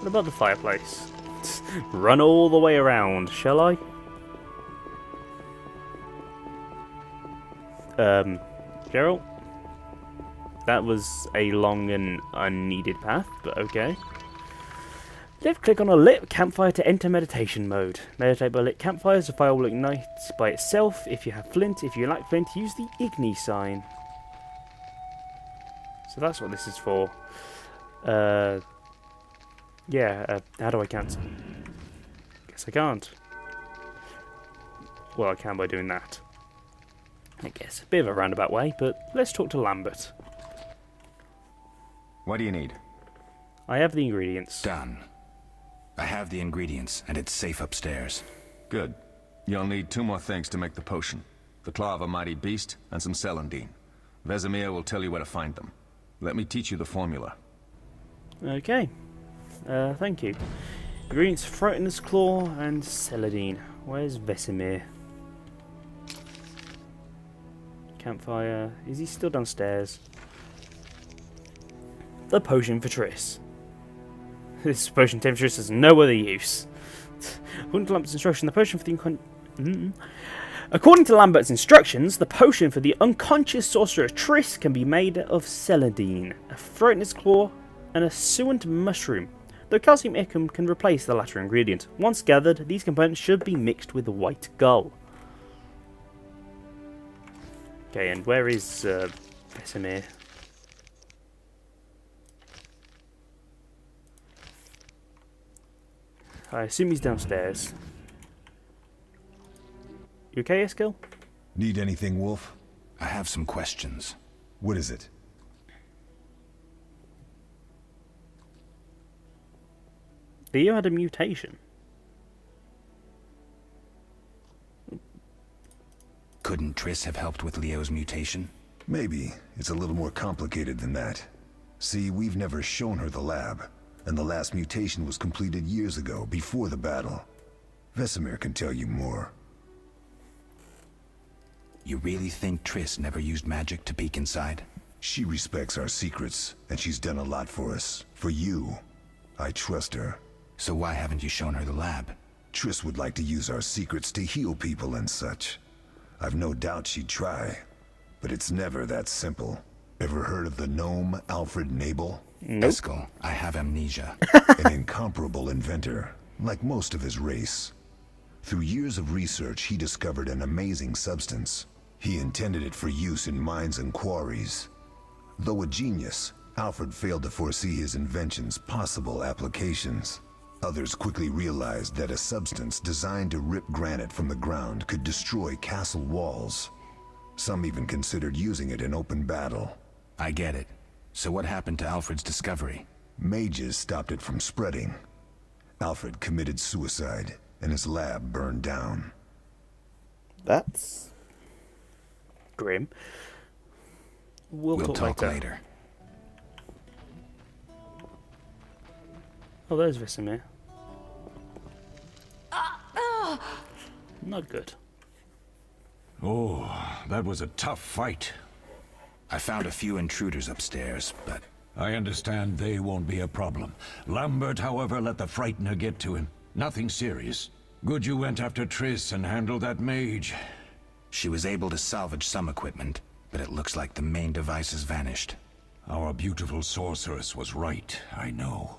What about the fireplace? Run all the way around, shall I? Geralt? That was a long and unneeded path, but okay. Left-click on a lit campfire to enter meditation mode. Meditate by lit campfires. The fire will ignite by itself. If you have flint, if you lack flint, use the Igni sign. So that's what this is for. Yeah, how do I cancel? Guess I can't. Well, I can by doing that. I guess. A bit of a roundabout way, but let's talk to Lambert. What do you need? I have the ingredients. Done. I have the ingredients, and it's safe upstairs. Good. You'll need 2 more things to make the potion. The claw of a mighty beast, and some celandine. Vesemir will tell you where to find them. Let me teach you the formula. Okay. Thank you. Ingredients: Frighteners Claw and celandine. Where's Vesemir? Campfire. Is he still downstairs? The potion for Triss. This potion for Triss has no other use. According to Lambert's instruction, the potion for the According to Lambert's instructions, the potion for the unconscious sorcerer Triss can be made of celandine, a Frightener's Claw, and a suant mushroom, though calcium icum can replace the latter ingredient. Once gathered, these components should be mixed with the white gull. Okay, and where is Vesemir? I assume he's downstairs. You okay, Eskil? Need anything, Wolf? I have some questions. What is it? Leo had a mutation. Couldn't Triss have helped with Leo's mutation? Maybe. It's a little more complicated than that. See, we've never shown her the lab, and the last mutation was completed years ago, before the battle. Vesemir can tell you more. You really think Triss never used magic to peek inside? She respects our secrets, and she's done a lot for us. For you. I trust her. So why haven't you shown her the lab? Triss would like to use our secrets to heal people and such. I've no doubt she'd try, but it's never that simple. Ever heard of the gnome Alfred Nabel? Nope. Eskil, I have amnesia. An incomparable inventor, like most of his race. Through years of research, he discovered an amazing substance. He intended it for use in mines and quarries. Though a genius, Alfred failed to foresee his invention's possible applications. Others quickly realized that a substance designed to rip granite from the ground could destroy castle walls. Some even considered using it in open battle. I get it. So what happened to Alfred's discovery? Mages stopped it from spreading. Alfred committed suicide, and his lab burned down. That's grim. We'll talk later. Oh, there's Vesemir. Not good. Oh, that was a tough fight. I found a few intruders upstairs, but... I understand they won't be a problem. Lambert, however, let the Frightener get to him. Nothing serious. Good you went after Triss and handled that mage. She was able to salvage some equipment, but it looks like the main device has vanished. Our beautiful sorceress was right, I know.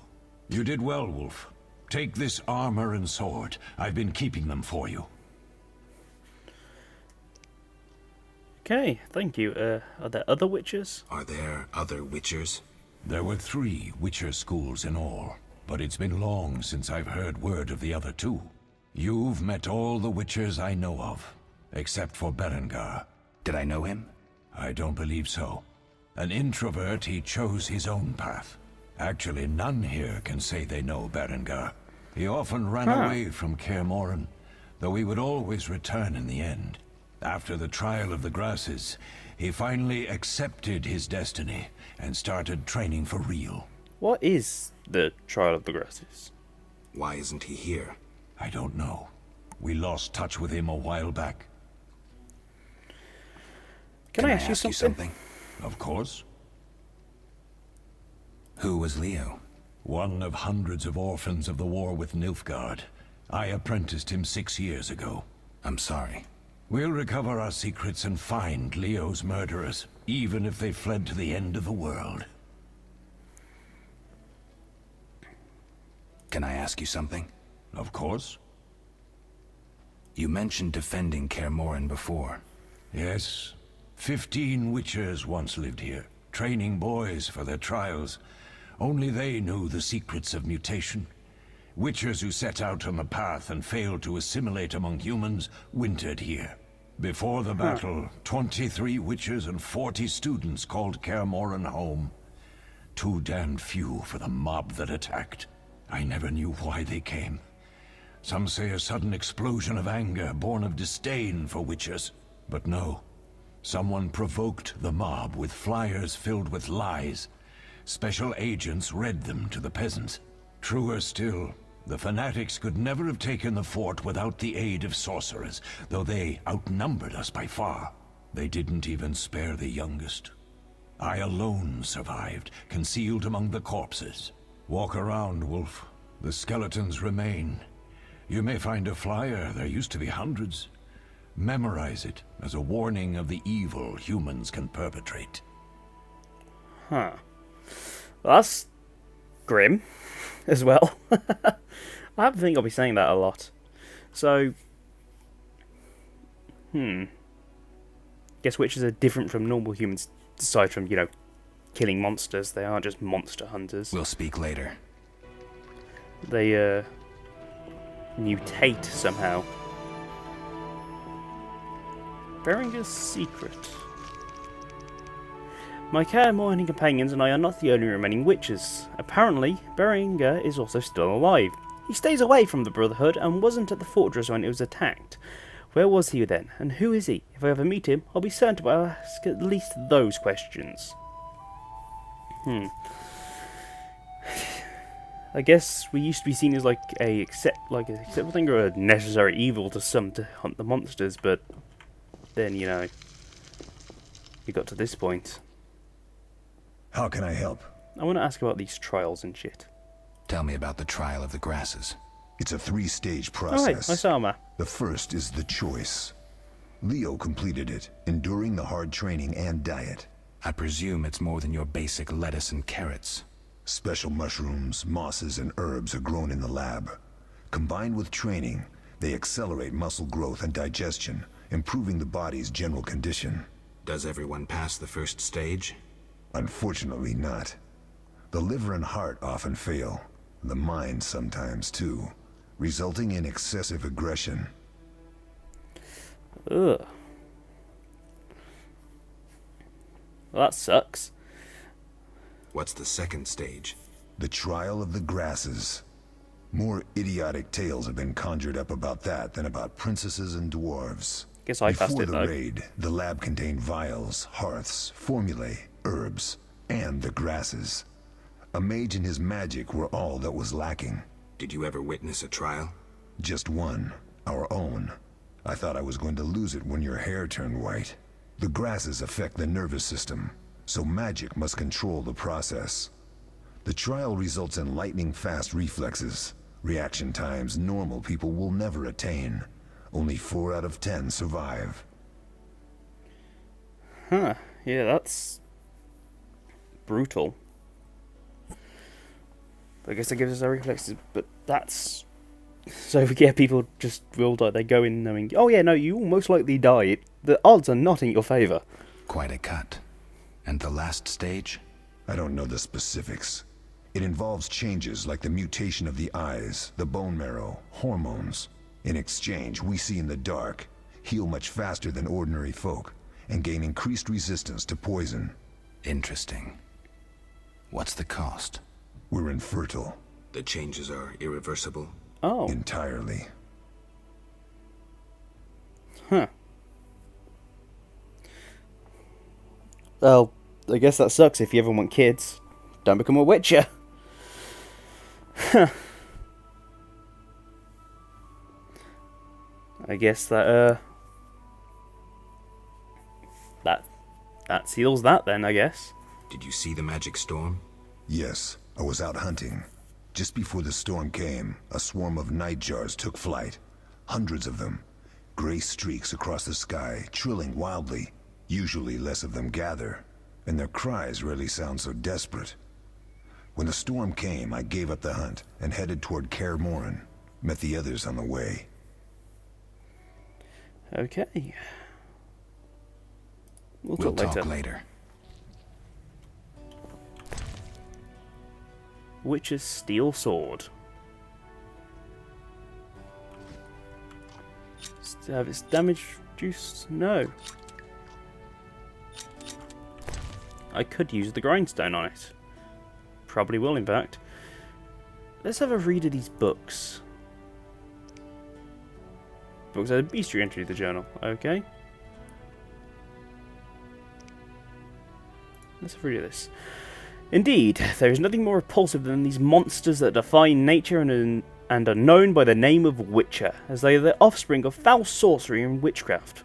You did well, Wolf. Take this armor and sword. I've been keeping them for you. Okay, thank you. Are there other witches? Are there other witchers? There were 3 Witcher schools in all, but it's been long since I've heard word of the other 2. You've met all the Witchers I know of, except for Berengar. Did I know him? I don't believe so. An introvert, he chose his own path. Actually, none here can say they know Berengar. He often ran away from Kaer Morhen, though he would always return in the end. After the trial of the grasses, he finally accepted his destiny and started training for real. What is the Trial of the Grasses? Why isn't he here? I don't know. We lost touch with him a while back. Can I ask you something? Of course. Who was Leo? One of hundreds of orphans of the war with Nilfgaard. I apprenticed him 6 years ago. I'm sorry. We'll recover our secrets and find Leo's murderers, even if they fled to the end of the world. Can I ask you something? Of course. You mentioned defending Kaer Morhen before. Yes. 15 witchers once lived here, training boys for their trials. Only they knew the secrets of mutation. Witchers who set out on the path and failed to assimilate among humans wintered here. Before the battle, 23 witchers and 40 students called Kaer Morhen home. Too damned few for the mob that attacked. I never knew why they came. Some say a sudden explosion of anger born of disdain for witchers. But no. Someone provoked the mob with flyers filled with lies. Special agents read them to the peasants. Truer still, the fanatics could never have taken the fort without the aid of sorcerers, though they outnumbered us by far. They didn't even spare the youngest. I alone survived, concealed among the corpses. Walk around, Wolf. The skeletons remain. You may find a flyer, there used to be hundreds. Memorize it as a warning of the evil humans can perpetrate. Huh. Well, that's grim as well. I have to think I'll be saying that a lot. So, guess witches are different from normal humans, aside from, you know, killing monsters. They aren't just monster hunters. We'll speak later. They, mutate somehow. Berengar's secret. My Kaer Morhen companions and I are not the only remaining witches. Apparently, Berenger is also still alive. He stays away from the Brotherhood and wasn't at the fortress when it was attacked. Where was he then, and who is he? If I ever meet him, I'll be certain to ask at least those questions. I guess we used to be seen as like an acceptable thing or a necessary evil to some to hunt the monsters, but then, you know, we got to this point. How can I help? I want to ask about these trials and shit. Tell me about the trial of the grasses. It's a 3-stage Oh, hey, process. I saw him. The first is the choice. Leo completed it, enduring the hard training and diet. I presume it's more than your basic lettuce and carrots. Special mushrooms, mosses, and herbs are grown in the lab. Combined with training, they accelerate muscle growth and digestion, improving the body's general condition. Does everyone pass the first stage? Unfortunately not. The liver and heart often fail. The mind sometimes too, resulting in excessive aggression. Ugh. Well, that sucks. What's the second stage? The trial of the grasses. More idiotic tales have been conjured up about that than about princesses and dwarves. Guess I passed Before it, the though. raid, the lab contained vials, hearths, formulae, herbs, and the grasses. A mage and his magic were all that was lacking. Did you ever witness a trial? Just one, our own. I thought I was going to lose it when your hair turned white. The grasses affect the nervous system, so magic must control the process. The trial results in lightning-fast reflexes, reaction times normal people will never attain. Only 4 out of 10 survive. Huh. Yeah, that's brutal. I guess that gives us our reflexes, but that's... So, yeah, people just will die. They go in knowing, oh yeah, no, you will most likely die. The odds are not in your favour. Quite a cut. And the last stage? I don't know the specifics. It involves changes like the mutation of the eyes, the bone marrow, hormones. In exchange, we see in the dark, heal much faster than ordinary folk, and gain increased resistance to poison. Interesting. What's the cost? We're infertile. The changes are irreversible? Oh. Entirely. Huh. Well, I guess that sucks if you ever want kids. Don't become a witcher. Huh. I guess that seals that then, I guess. Did you see the magic storm? Yes, I was out hunting. Just before the storm came, a swarm of nightjars took flight. Hundreds of them. Gray streaks across the sky, trilling wildly. Usually less of them gather, and their cries rarely sound so desperate. When the storm came, I gave up the hunt and headed toward Kaer Morhen. Met the others on the way. Okay. We'll talk later. Witch's Steel Sword. Have its damage reduced? No. I could use the grindstone on it. Probably will, in fact. Let's have a read of these books. Books are a bestiary entry to the journal. Okay. Let's have a read of this. Indeed, there is nothing more repulsive than these monsters that defy nature and are known by the name of Witcher, as they are the offspring of foul sorcery and witchcraft.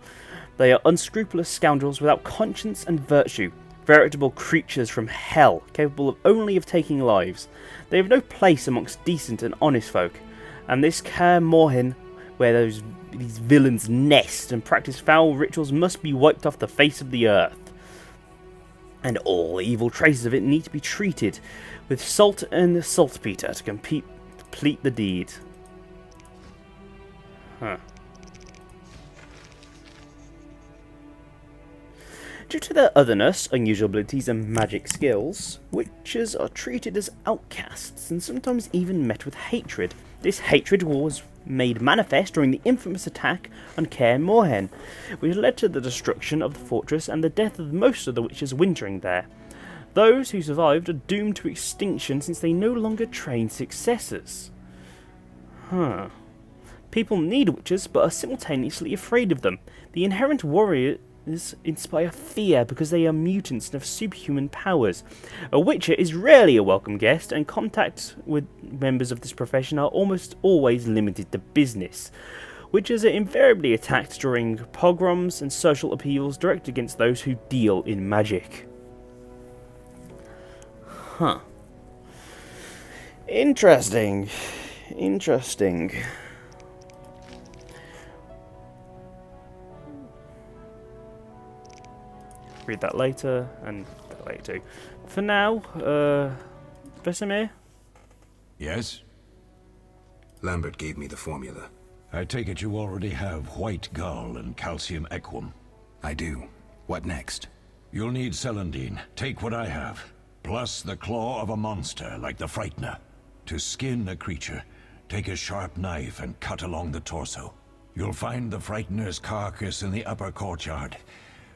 They are unscrupulous scoundrels without conscience and virtue, veritable creatures from hell, capable only of taking lives. They have no place amongst decent and honest folk, and this Kaer Morhen, where these villains nest and practice foul rituals, must be wiped off the face of the earth. And all evil traces of it need to be treated with salt and saltpeter to complete the deed. Huh. Due to their otherness, unusual abilities and magic skills, witches are treated as outcasts and sometimes even met with hatred. This hatred was made manifest during the infamous attack on Kaer Morhen, which led to the destruction of the fortress and the death of most of the witches wintering there. Those who survived are doomed to extinction since they no longer train successors. Huh. People need witches but are simultaneously afraid of them. The inherent warriors inspire fear because they are mutants and have superhuman powers. A witcher is rarely a welcome guest, and contact with members of this profession are almost always limited to business. Witches are invariably attacked during pogroms and social upheavals directed against those who deal in magic. Huh. Interesting. Interesting. Read that later, and that later too. For now, Vesemir? Yes? Lambert gave me the formula. I take it you already have white gall and calcium equum. I do. What next? You'll need celandine. Take what I have. Plus the claw of a monster, like the Frightener. To skin a creature, take a sharp knife and cut along the torso. You'll find the Frightener's carcass in the upper courtyard.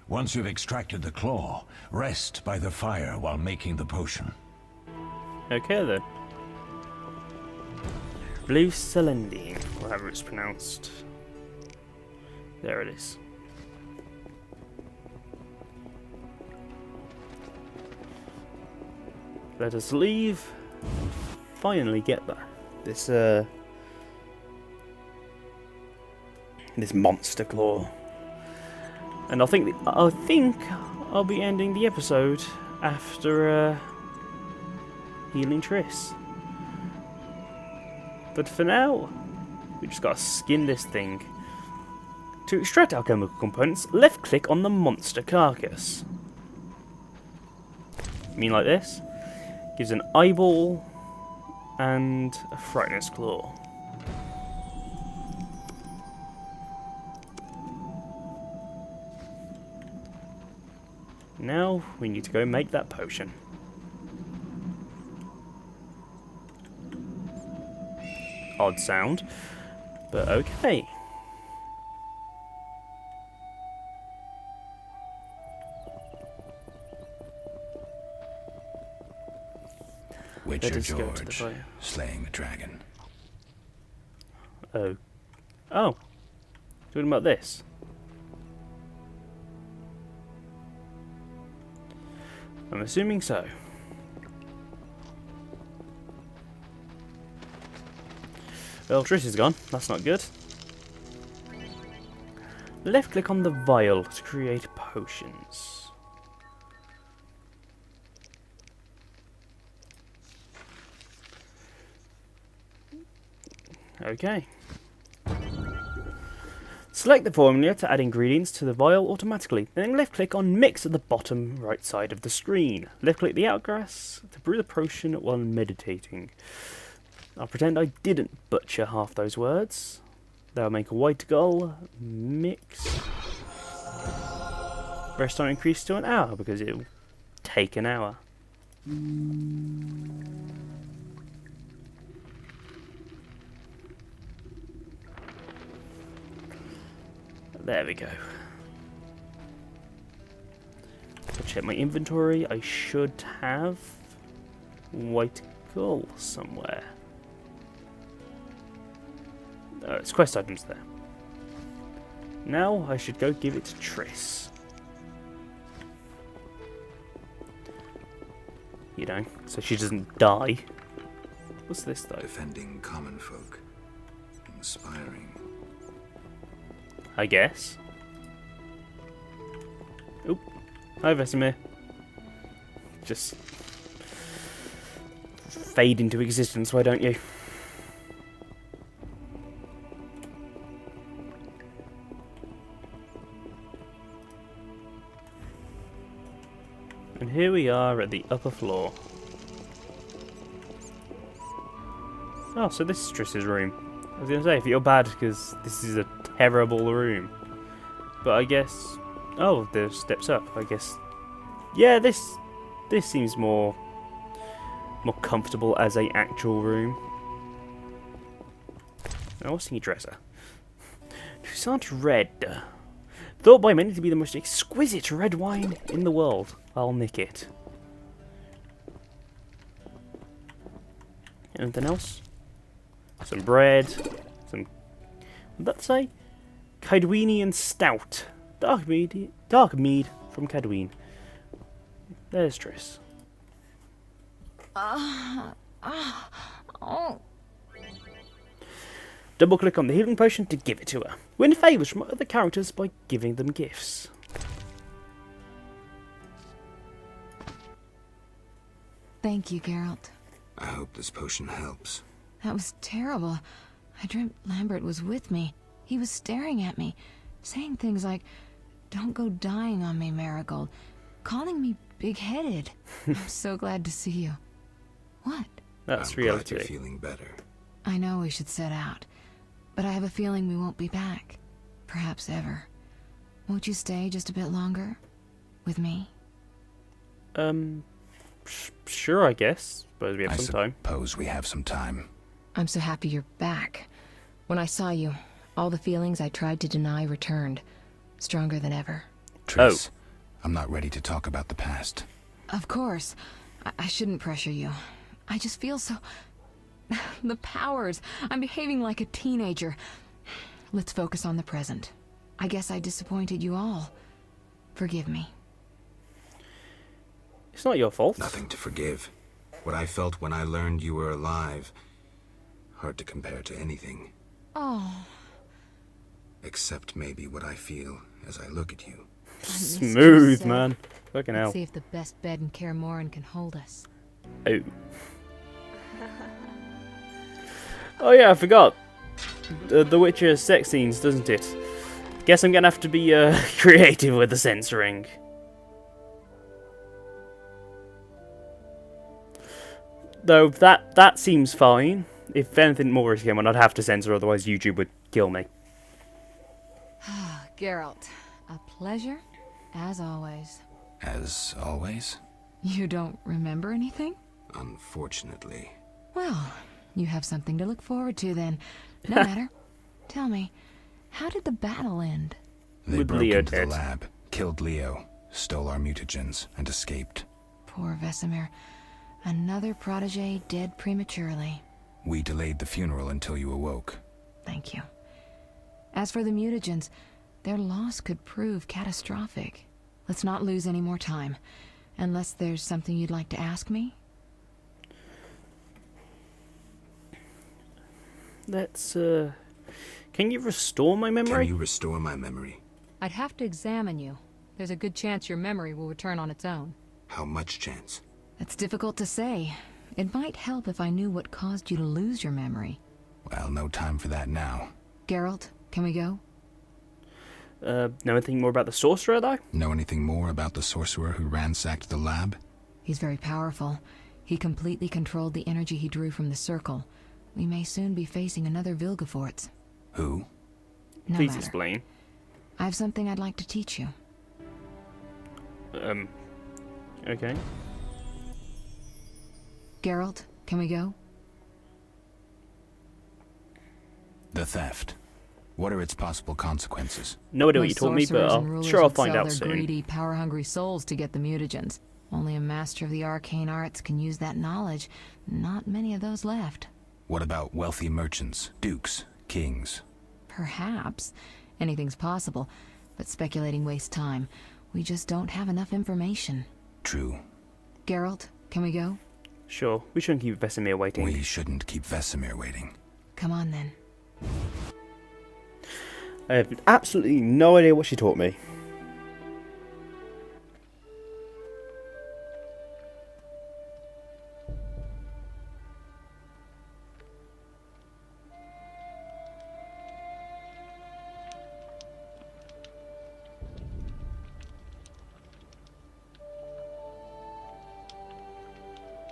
Once you've extracted the claw, rest by the fire while making the potion. Okay then. Blue celandine, or however it's pronounced. There it is. Let us leave. Finally get there. This monster claw. And I think I'll be ending the episode after healing Triss. But for now, we just gotta skin this thing. To extract alchemical components, left click on the monster carcass. You mean like this? Gives an eyeball and a Frightener's claw. Now we need to go make that potion. Odd sound, but okay. Witcher Let us go to the George, fire. slaying the dragon. Oh. Oh. Talking about this. I'm assuming so. Well, Triss is gone. That's not good. Left click on the vial to create potions. Okay. Select the formula to add ingredients to the vial automatically, then left click on mix at the bottom right side of the screen. Left click the outgrass to brew the potion while meditating. I'll pretend I didn't butcher half those words. That'll make a white gull mix. Rest time increased to an hour because it'll take an hour. There we go. So check my inventory. I should have white gull somewhere. Oh, it's quest items there. Now I should go give it to Triss. You know, so she doesn't die. What's this though? Defending common folk. Inspiring. I guess. Oop. Hi, Vesemir. Just fade into existence, why don't you? And here we are at the upper floor. Oh, so this is Triss's room. I was going to say, I feel bad because this is a terrible room. But I guess... Oh, there's steps up, I guess. Yeah, this seems more comfortable as a actual room. Now, what's in your dresser? Toussaint Red. Thought by many to be the most exquisite red wine in the world. I'll nick it. Anything else? Some bread. Some... What did that say? Cadwinian Stout. Dark mead from Cadwine. There's Triss. Double click on the healing potion to give it to her. Win favours from other characters by giving them gifts. Thank you, Geralt. I hope this potion helps. That was terrible. I dreamt Lambert was with me. He was staring at me, saying things like, "Don't go dying on me, Marigold," calling me big-headed. I'm so glad to see you. What? That's I'm reality. glad you're feeling better. I know we should set out, but I have a feeling we won't be back. Perhaps ever. Won't you stay just a bit longer? With me? Sure, I guess. Suppose we have I some time. suppose we have some time. I'm so happy you're back. When I saw you, all the feelings I tried to deny returned, stronger than ever. Triss, I'm not ready to talk about the past. Of course. I shouldn't pressure you. I just feel so... the powers. I'm behaving like a teenager. Let's focus on the present. I guess I disappointed you all. Forgive me. It's not your fault. Nothing to forgive. What I felt when I learned you were alive. Hard to compare to anything. Oh. Except maybe what I feel as I look at you. Smooth, man. Fucking hell. Let's see if the best bed in Kaer Morhen can hold us. Oh. Oh yeah, I forgot. The Witcher sex scenes, doesn't it? Guess I'm gonna have to be creative with the censoring. Though that seems fine. If anything more came on, I'd have to censor, otherwise YouTube would kill me. Geralt, a pleasure, as always. As always? You don't remember anything? Unfortunately. Well, you have something to look forward to then. No matter. Tell me, how did the battle end? They With broke Leo into the dead. lab, killed Leo, stole our mutagens, and escaped. Poor Vesemir. Another protege dead prematurely. We delayed the funeral until you awoke. Thank you. As for the mutagens, their loss could prove catastrophic. Let's not lose any more time. Unless there's something you'd like to ask me? Let's, Can you restore my memory? Can you restore my memory? I'd have to examine you. There's a good chance your memory will return on its own. How much chance? It's difficult to say. It might help if I knew what caused you to lose your memory. Well, no time for that now. Geralt, can we go? Know anything more about the sorcerer, though? Know anything more about the sorcerer who ransacked the lab? He's very powerful. He completely controlled the energy he drew from the circle. We may soon be facing another Vilgefortz. Who? No Please matter. explain. I have something I'd like to teach you. Okay. Geralt, can we go? The theft. What are its possible consequences? No idea what you Most told me, but sorcerers and rulers sure I'll would find sell out their soon. greedy, power-hungry souls to get the mutagens. Only a master of the arcane arts can use that knowledge. Not many of those left. What about wealthy merchants, dukes, kings? Perhaps. Anything's possible, but speculating wastes time. We just don't have enough information. True. Geralt, can we go? Sure, we shouldn't keep Vesemir waiting. We shouldn't keep Vesemir waiting. Come on then. I have absolutely no idea what she taught me.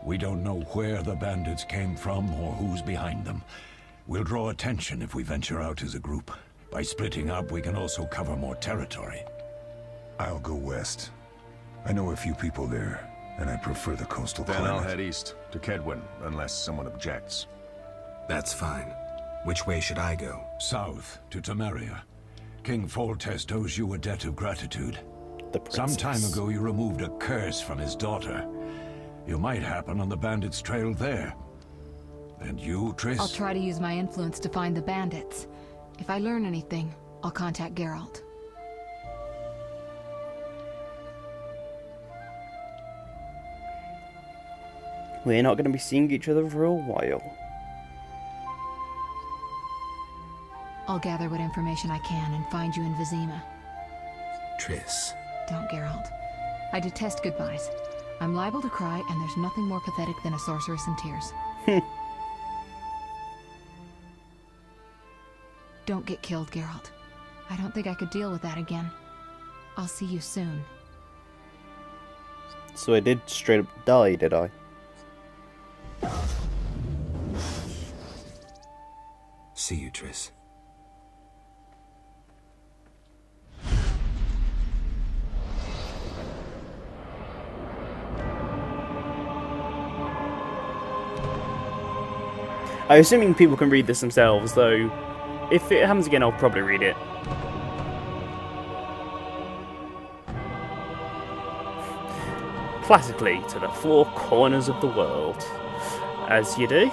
We don't know where the bandits came from or who's behind them. We'll draw attention if we venture out as a group. By splitting up, we can also cover more territory. I'll go west. I know a few people there, and I prefer the coastal Then climate. I'll head east, to Kedwin, unless someone objects. That's fine. Which way should I go? South, to Temeria. King Foltest owes you a debt of gratitude. The Some time princess. ago, you removed a curse from his daughter. You might happen on the bandits' trail there. And you, Triss? I'll try to use my influence to find the bandits. If I learn anything, I'll contact Geralt. We're not going to be seeing each other for a while. I'll gather what information I can and find you in Vizima. Triss. Don't, Geralt. I detest goodbyes. I'm liable to cry, and there's nothing more pathetic than a sorceress in tears. Don't get killed, Geralt. I don't think I could deal with that again. I'll see you soon. So I did straight up die, did I? See you, Triss. I'm assuming people can read this themselves, though. If it happens again, I'll probably read it. Classically, to the four corners of the world. As you do.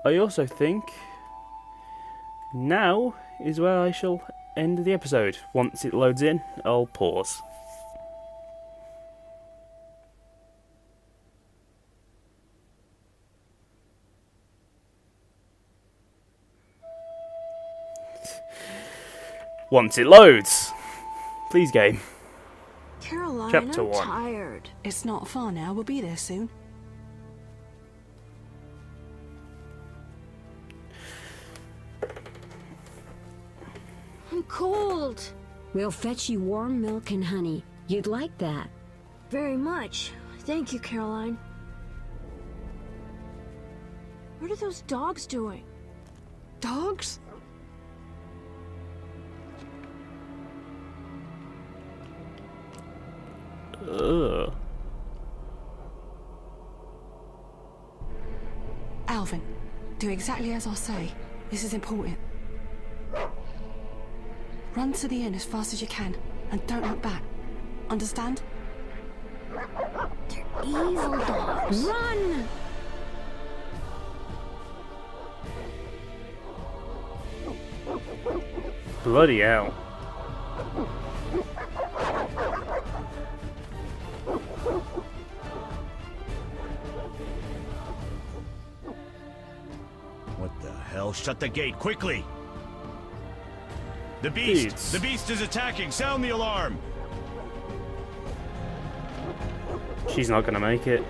I also think now is where I shall end the episode. Once it loads in, I'll pause. Once it loads. Please, game. Caroline, Chapter I'm 1. tired. It's not far now. We'll be there soon. I'm cold. We'll fetch you warm milk and honey. You'd like that. Very much. Thank you, Caroline. What are those dogs doing? Dogs? Ugh. Alvin, do exactly as I say. This is important. Run to the inn as fast as you can, and don't look back. Understand? They're evil dogs. Run! Bloody hell. What the hell? Shut the gate, quickly! The beast! Dudes. The beast is attacking! Sound the alarm! She's not gonna make it.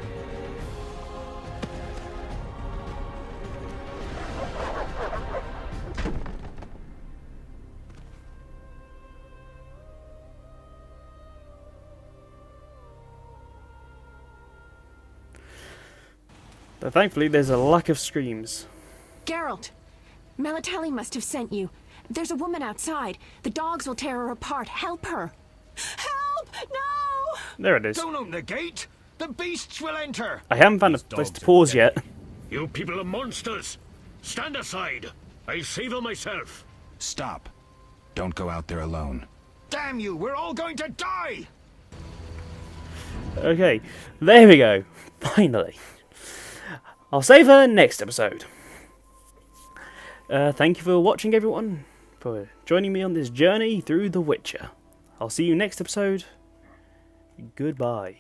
But thankfully there's a lack of screams. Geralt! Melatelli must have sent you. There's a woman outside. The dogs will tear her apart. Help her! Help! No! There it is. Don't open the gate! The beasts will enter! I haven't found a place to pause yet. You people are monsters! Stand aside! I'll save her myself! Stop. Don't go out there alone. Damn you! We're all going to die! Okay, there we go. Finally. I'll save her next episode. Thank you for watching, everyone, for joining me on this journey through The Witcher. I'll see you next episode. Goodbye.